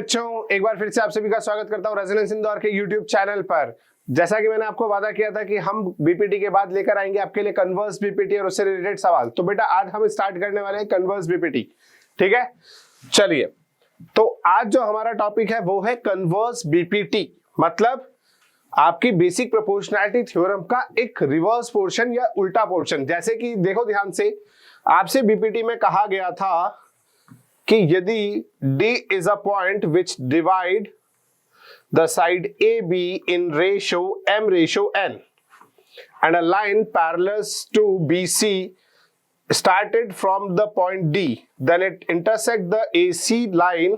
बच्चों, एक बार फिर से आप सभी का स्वागत करता हूं रेजोनेंस इंदौर के YouTube चैनल पर। जैसा कि मैंने आपको वादा किया था कि हम बीपीटी के बाद लेकर आएंगे आपके लिए कन्वर्स बीपीटी और उससे रिलेटेड सवाल। तो बेटा आज हम स्टार्ट करने वाले हैं कन्वर्स बीपीटी। ठीक है, चलिए। तो आज जो हमारा टॉपिक है वो है कन्वर्स बीपीटी, मतलब आपकी बेसिक प्रोपोर्शनैलिटी थ्योरम का एक रिवर्स पोर्शन या उल्टा पोर्शन। जैसे कि देखो ध्यान से, आपसे बीपीटी में कहा गया था कि यदि D is a point which divide the side AB in ratio m/n and a line parallel to BC started from the point D, then it intersect the AC line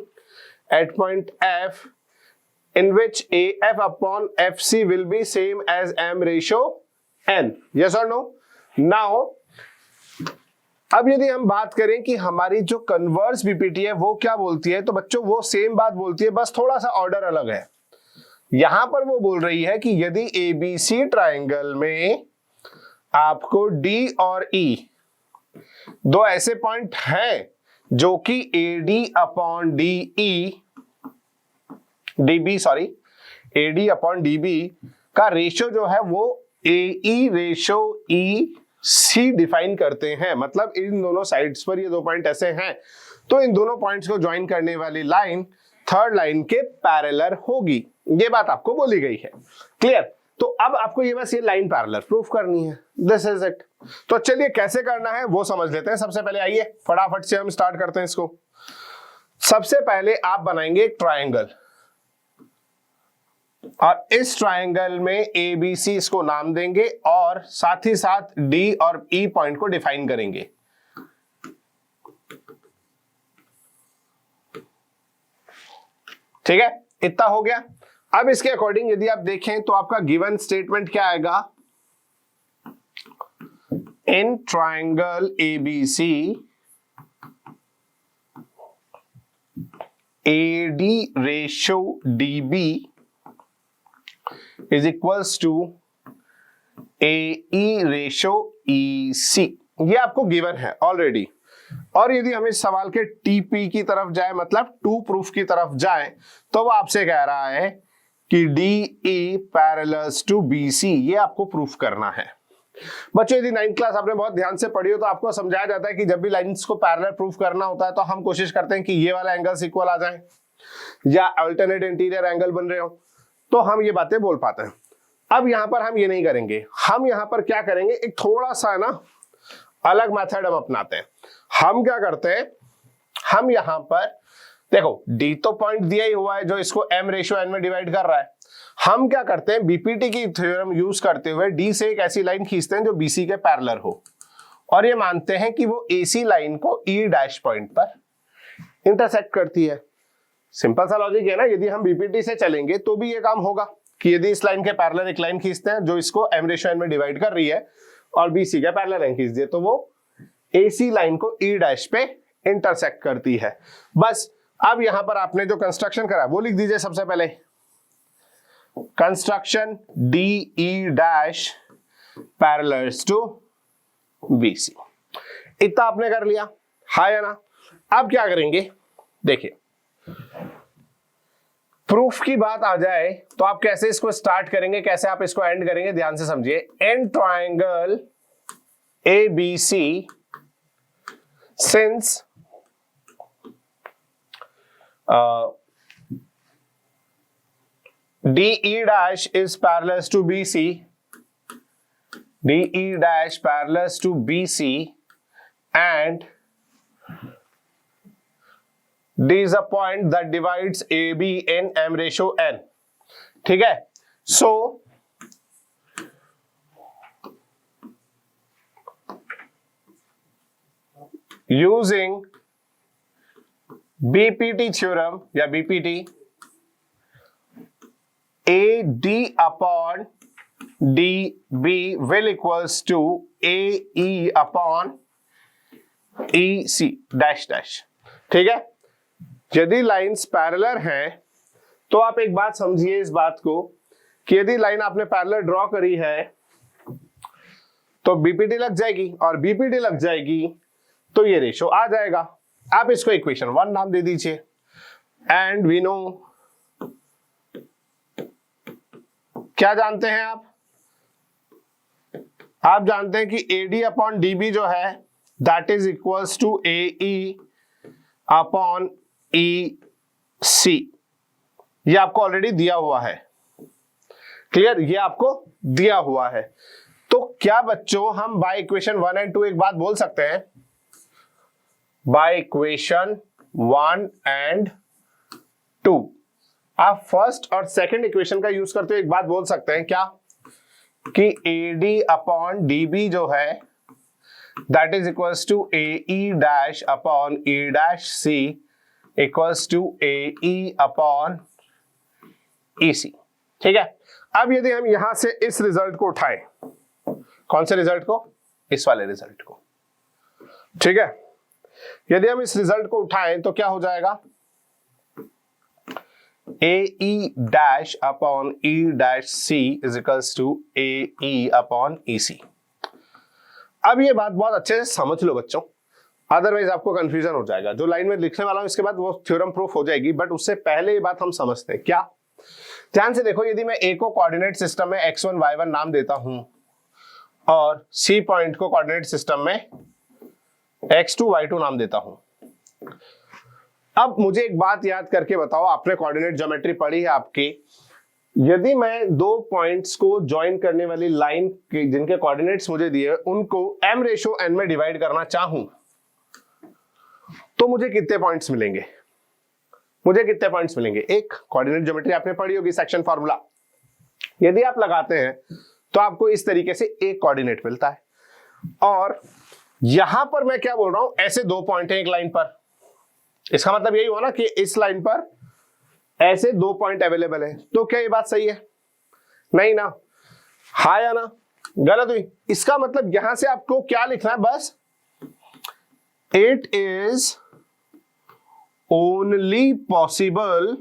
at point F in which AF upon FC will be same as m/n. Yes or no? Now अब यदि हम बात करें कि हमारी जो converse BPT है वो क्या बोलती है, तो बच्चों वो सेम बात बोलती है, बस थोड़ा सा ऑर्डर अलग है। यहां पर वो बोल रही है कि यदि एबीसी ट्रायंगल में आपको डी और ई दो ऐसे पॉइंट हैं जो कि एडी अपॉन डीबी का रेशियो जो है वो एई रेशियो ई सी डिफाइन करते हैं, मतलब इन दोनों साइड्स पर ये दो पॉइंट ऐसे हैं, तो इन दोनों पॉइंट्स को ज्वाइन करने वाली लाइन थर्ड लाइन के पैरेलल होगी। ये बात आपको बोली गई है। क्लियर? तो अब आपको ये बस ये लाइन पैरेलल प्रूफ करनी है। This is it. तो चलिए कैसे करना है वो समझ लेते हैं। सबसे पहले आइए फटाफट से हम स्टार्ट करते हैं इसको। सबसे पहले आप बनाएंगे एक ट्रायंगल और इस ट्रायंगल में ए बी सी इसको नाम देंगे और साथ ही साथ डी और ई पॉइंट को डिफाइन करेंगे। ठीक है, इतना हो गया। अब इसके अकॉर्डिंग यदि आप देखें तो आपका गिवन स्टेटमेंट क्या आएगा? In triangle A B C A D ratio D B is equals to AE ratio EC। ये आपको गिवन है ऑलरेडी। और यदि हम इस सवाल के TP की तरफ जाए, मतलब टू प्रूफ की तरफ जाए, तो वो आपसे कह रहा है कि DE पैरेलल्स टू BC, ये आपको प्रूफ करना है। बच्चों यदि 9th क्लास आपने बहुत ध्यान से पढ़ी हो तो आपको समझाया जाता है कि जब भी लाइंस को पैरेलल प्रूफ करना होता है तो हम कोशिश करते हैं कि ये वाला एंगल्स इक्वल आ जाए या अल्टरनेट इंटीरियर एंगल बन रहे हो, तो हम ये बातें बोल पाते हैं। अब यहां पर हम ये नहीं करेंगे। हम यहां पर क्या करेंगे, एक थोड़ा सा ना अलग मेथड हम अपनाते हैं। हम क्या करते हैं, हम यहां पर देखो डी तो पॉइंट दिया ही हुआ है जो इसको m/n में डिवाइड कर रहा है। हम क्या करते हैं, बीपीटी की थ्योरम यूज करते हुए डी से एक ऐसी लाइन खींचते हैं जो बीसी के पैरेलल हो और ये मानते हैं कि वो एसी लाइन को ई डैश पॉइंट पर इंटरसेक्ट करती है। सिंपल सा लॉजिक है ना। यदि हम बीपीटी से चलेंगे तो भी ये काम होगा कि यदि इस लाइन के पैरेलल एक लाइन खींचते हैं जो इसको m/n में डिवाइड कर रही है और बीसी के पैरेलल लाइन खींच दिए तो वो एसी लाइन को ई डैश पे इंटरसेक्ट करती है। बस अब यहां पर आपने जो कंस्ट्रक्शन करा वो लिख दीजिए। सबसे पहले construction D E dash parallels to B C, इतना आपने कर लिया, हाँ या ना? अब क्या करेंगे, देखिए प्रूफ की बात आ जाए तो आप कैसे इसको स्टार्ट करेंगे, कैसे आप इसको एंड करेंगे, ध्यान से समझिए। In triangle A B C since DE dash is parallel to BC, DE dash parallel to BC and D is a point that divides AB in m/n। ठीक है, so using BPT theorem या BPT, AD upon DB will equals to AE upon EC dash dash। ठीक है, यदि lines parallel हैं तो आप एक बात समझिए इस बात को कि यदि लाइन आपने पैरेलल ड्रॉ करी है तो बीपीटी लग जाएगी और बीपीटी लग जाएगी तो ये रेशो आ जाएगा। आप इसको इक्वेशन 1 नाम दे दीजिए। एंड वी नो, क्या जानते हैं आप जानते हैं कि AD अपॉन DB जो है that is equals to AE upon EC। ये आपको ऑलरेडी दिया हुआ है, क्लियर, ये आपको दिया हुआ है। तो क्या बच्चों हम बाय इक्वेशन 1 एंड 2 एक बात बोल सकते हैं, बाय इक्वेशन 1 एंड 2 आप फर्स्ट और सेकंड इक्वेशन का यूज करते हुए एक बात बोल सकते हैं, क्या कि AD अपॉन DB जो है that is equals to AE dash upon E dash C equals to AE upon EC। ठीक है, अब यदि हम यहां से इस रिजल्ट को उठाएं, कौन से रिजल्ट को, इस वाले रिजल्ट को, ठीक है, यदि हम इस रिजल्ट को उठाएं तो क्या हो जाएगा, AE dash upon E dash C is equals to AE upon EC। अब ये बात बहुत अच्छे से समझ लो बच्चों, अदरवाइज आपको कंफ्यूजन हो जाएगा। जो लाइन में लिखने वाला हूं इसके बाद वो थ्योरम प्रूफ हो जाएगी, बट उससे पहले ये बात हम समझते हैं। क्या, ध्यान से देखो, यदि मैं A को कोऑर्डिनेट सिस्टम में x1 y1 नाम देता हूं और C पॉइंट को कोऑर्डिनेट सिस्टम में x2 y2 नाम देता हूं, अब मुझे एक बात याद करके बताओ, आपने कोऑर्डिनेट ज्योमेट्री पढ़ी है आपकी, यदि मैं दो पॉइंट्स को ज्वाइन करने वाली लाइन के जिनके कोऑर्डिनेट्स मुझे दिए उनको m/n में डिवाइड करना चाहूं तो मुझे कितने पॉइंट्स मिलेंगे, एक कोऑर्डिनेट ज्योमेट्री आपने पढ़ी होगी, सेक्शन फार्मूला, यदि आप लगाते हैं तो आपको इस तरीके से एक कोऑर्डिनेट मिलता है। और यहां पर मैं क्या बोल रहा हूं, ऐसे दो पॉइंट है एक लाइन पर, इसका मतलब यही हुआ ना कि इस लाइन पर ऐसे दो पॉइंट अवेलेबल है। तो क्या ये बात सही है, नहीं ना, हाँ या ना, गलत हुई। इसका मतलब यहां से आपको क्या लिखना है, बस it is only possible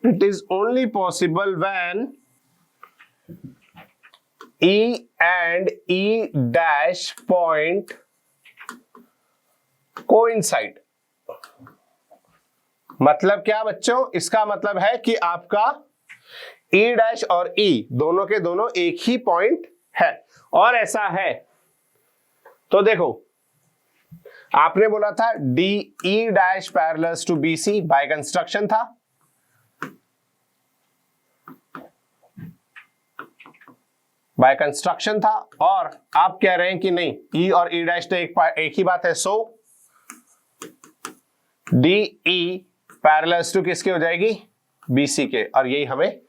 when E and E dash point coincide। मतलब क्या बच्चों, इसका मतलब है कि आपका E डैश और E दोनों के दोनों एक ही पॉइंट है। और ऐसा है तो देखो, आपने बोला था DE dash parallel to BC, by construction था, और आप कह रहे हैं कि नहीं, E और E डैश तो एक ही बात है, सो DE पैरेलल टू किसके हो जाएगी, BC के, और यही हमें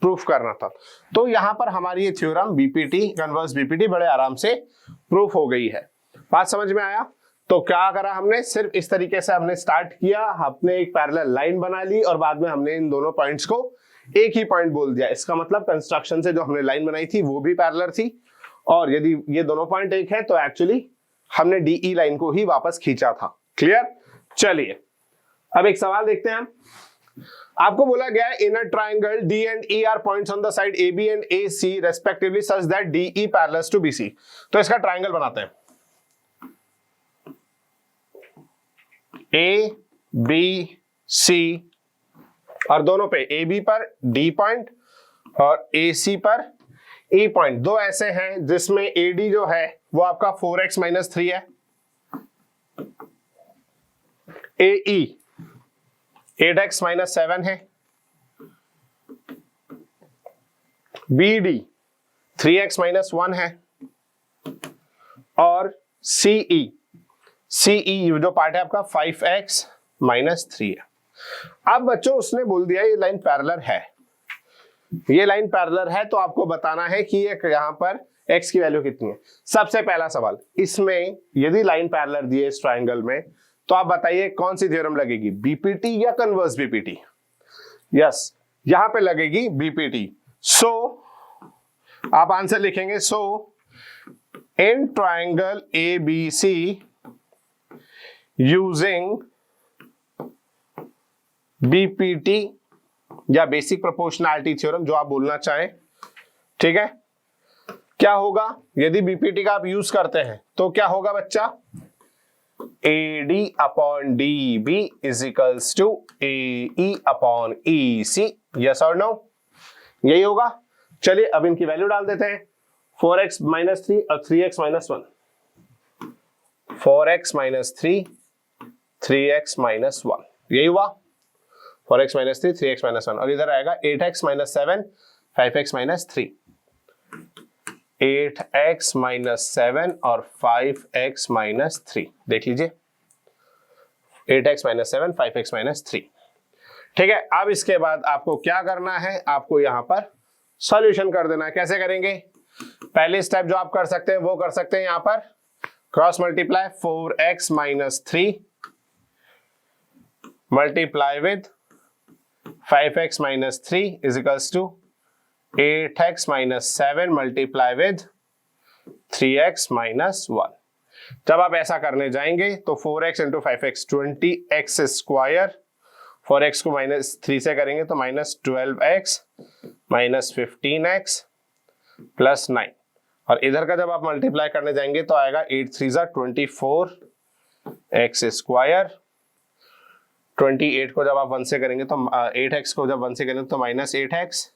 प्रूफ करना था। तो यहां पर हमारी ये थ्योरम BPT, कन्वर्स BPT बड़े आराम से प्रूफ हो गई है। बात समझ में आया? तो क्या करा हमने, सिर्फ इस तरीके से हमने स्टार्ट किया, हमने एक पैरेलल लाइन बना ली और बाद में हमने इन दोनों पॉइंट्स को एक ही पॉइंट बोल दिया। इसका मतलब कंस्ट्रक्शन से जो हमने लाइन बनाई थी वो भी पैरेलल थी, और यदि ये दोनों पॉइंट एक है तो एक्चुअली हमने DE लाइन को ही वापस खींचा था। क्लियर? चलिए अब एक सवाल देखते हैं हम। आपको बोला गया है in a triangle D and E are points on the side AB and AC respectively such that DE parallels to BC। तो इसका ट्रायंगल बनाते हैं, A B C, और दोनों पे AB पर D पॉइंट और AC पर E पॉइंट, दो ऐसे हैं जिसमें AD जो है वो आपका 4x - 3 है, AE 8x - 7 है, BD 3x - 1 है, और CE जो पार्ट है आपका 5x - 3 है। अब बच्चों उसने बोल दिया ये लाइन पैरेलल है, तो आपको बताना है कि ये यहाँ पर x की वैल्यू कितनी है। सबसे पहला सवाल, इसमें यदि लाइन पैरेलल दी है इस ट्रायंगल में, तो आप बताइए कौन सी थ्योरम लगेगी, BPT या कन्वर्स BPT? यस, यहां पे लगेगी BPT। सो आप आंसर लिखेंगे, so in triangle ABC using BPT या बेसिक प्रोपोर्शनैलिटी थ्योरम, जो आप बोलना चाहें, ठीक है, क्या होगा यदि बीपीटी का आप यूज करते हैं तो क्या होगा बच्चा, AD upon DB is equals to AE upon EC, yes और नो, यही होगा। चलिए अब इनकी वैल्यू डाल देते हैं, 4x माइनस 3 और 3x minus 1, 4x minus 3 3x minus 1, यही हुआ 4x माइनस 3 3x माइनस 1, और इधर आएगा 8x minus 7 5x minus 3, 8x minus 7 और 5x माइनस 3, देख लीजिए 8x माइनस 7 5x माइनस 3। ठीक है, अब इसके बाद आपको क्या करना है, आपको यहां पर सॉल्यूशन कर देना है। कैसे करेंगे, पहले स्टेप जो आप कर सकते हैं वो कर सकते हैं, यहां पर cross multiply 4x minus 3 multiply with 5x minus 3 is equals to 8x minus 7 multiply with 3x minus 1। जब आप ऐसा करने जाएंगे तो 4x into 5x 20x square, 4x को माइनस 3 से करेंगे तो minus 12x minus 15x plus 9, और इधर का जब आप मल्टीप्लाई करने जाएंगे तो आएगा 8 3 जा 24x स्क्वायर, 28 को जब आप 1 से करेंगे तो 8x को जब 1 से करेंगे तो माइनस 8x,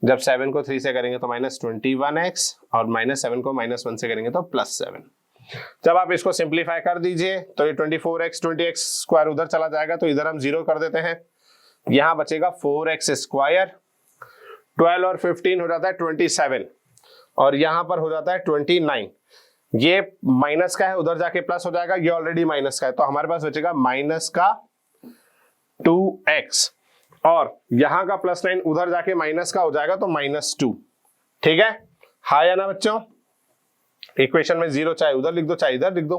जब 7 को 3 से करेंगे तो माइनस 21x, और माइनस 7 को माइनस 1 से करेंगे तो प्लस 7। जब आप इसको सिंप्लीफाई कर दीजिए तो ये 24x 20x स्क्वायर उधर चला जाएगा, तो इधर हम 0 कर देते हैं, यहां बचेगा 4x स्क्वायर, 12 और 15 हो जाता है 27, और यहां पर हो जाता है 29। ये माइनस का है, उधर जाके प्लस हो जाएगा, ये ऑलरेडी माइनस का है, तो हमारे पास बचेगा माइनस का 2x, और यहां का प्लस 9 उधर जाके माइनस का हो जाएगा तो माइनस 2। ठीक है, हाँ या ना बच्चों, इक्वेशन में 0 चाहे उधर लिख दो चाहे इधर लिख दो।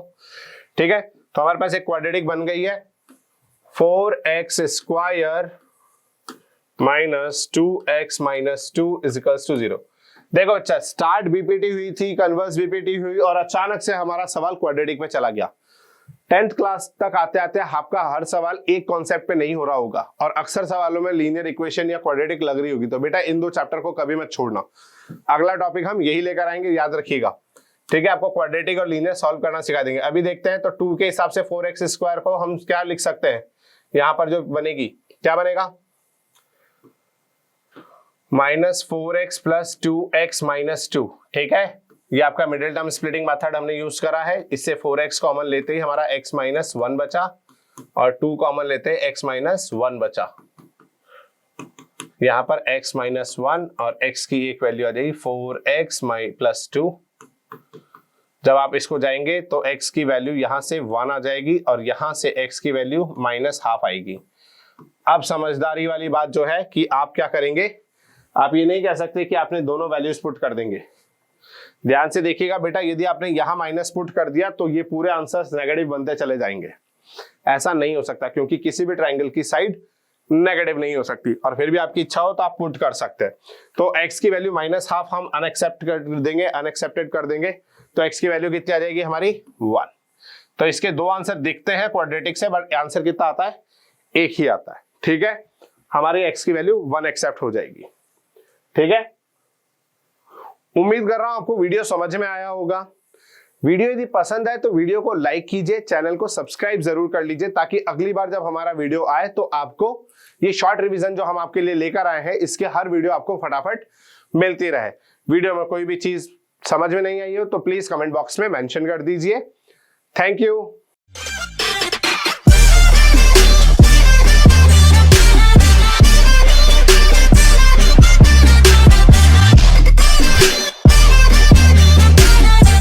ठीक है, तो हमारे पास एक क्वाड्रेटिक बन गई है, 4x square minus 2x minus 2 is equals to 0। देखो अच्छा, स्टार्ट बीपीटी हुई थी, कन्वर्स बीपीटी हुई, और अचानक से हमारा सवाल क्वाड्रेटिक पे चला गया। 10th क्लास तक आते आते आपका हर सवाल एक कॉन्सेप्ट पे नहीं हो रहा होगा, और अक्सर सवालों में लीनियर इक्वेशन या क्वाड्रेटिक लग रही होगी, तो बेटा इन 2 चैप्टर को कभी मत छोड़ना, अगला टॉपिक हम यही लेकर आएंगे, याद रखिएगा। ठीक है, आपको क्वाड्रेटिक और लीनियर सॉल्व करना सिखा देंगे। अभी देखते हैं तो 2 के हिसाब से 4x स्क्वायर को हम क्या लिख सकते हैं, यहां पर जो बनेगी क्या बनेगा, minus 4x plus 2x minus 2। ठीक है, ये आपका मिडिल टर्म स्प्लिटिंग मेथड हमने यूज करा है, इससे 4x कॉमन लेते ही हमारा x माइनस 1 बचा, और 2 कॉमन लेते ही x माइनस 1 बचा। यहां पर x माइनस 1 और x की एक वैल्यू आ जाएगी 4x प्लस 2। जब आप इसको जाएंगे तो x की वैल्यू यहां से 1 आ जाएगी, और यहां से x की वैल्यू माइनस हाफ आएगी। अब समझदारी वाली बात जो है कि आप क्या करेंगे, आप ये नहीं कह सकते कि आपने दोनों वैल्यूज पुट कर देंगे। ध्यान से देखिएगा बेटा, यदि आपने यहां माइनस पुट कर दिया तो ये पूरे आंसर्स नेगेटिव बनते चले जाएंगे। ऐसा नहीं हो सकता, क्योंकि किसी भी ट्रायंगल की साइड नेगेटिव नहीं हो सकती, और फिर भी आपकी इच्छा हो तो आप पुट कर सकते हैं। तो x की वैल्यू माइनस हाफ हम अनएक्सेप्टेड कर देंगे, तो x की वैल्यू कितनी आ जाएगी हमारी 1। तो इसके 2 आंसर दिखते हैं क्वाड्रेटिक से, बट आंसर कितना आता है, एक ही आता है। ठीक है, हमारी x की वैल्यू 1 एक्सेप्ट हो जाएगी। ठीक है, उम्मीद कर रहा हूं आपको वीडियो समझ में आया होगा। वीडियो यदि पसंद आए तो वीडियो को लाइक कीजिए, चैनल को सब्सक्राइब जरूर कर लीजिए, ताकि अगली बार जब हमारा वीडियो आए तो आपको ये शॉर्ट रिवीजन जो हम आपके लिए लेकर आए हैं, इसके हर वीडियो आपको फटाफट मिलती रहे। वीडियो में कोई भी चीज समझ में नहीं आई हो तो प्लीज कमेंट बॉक्स में मेंशन कर दीजिए। Thank you.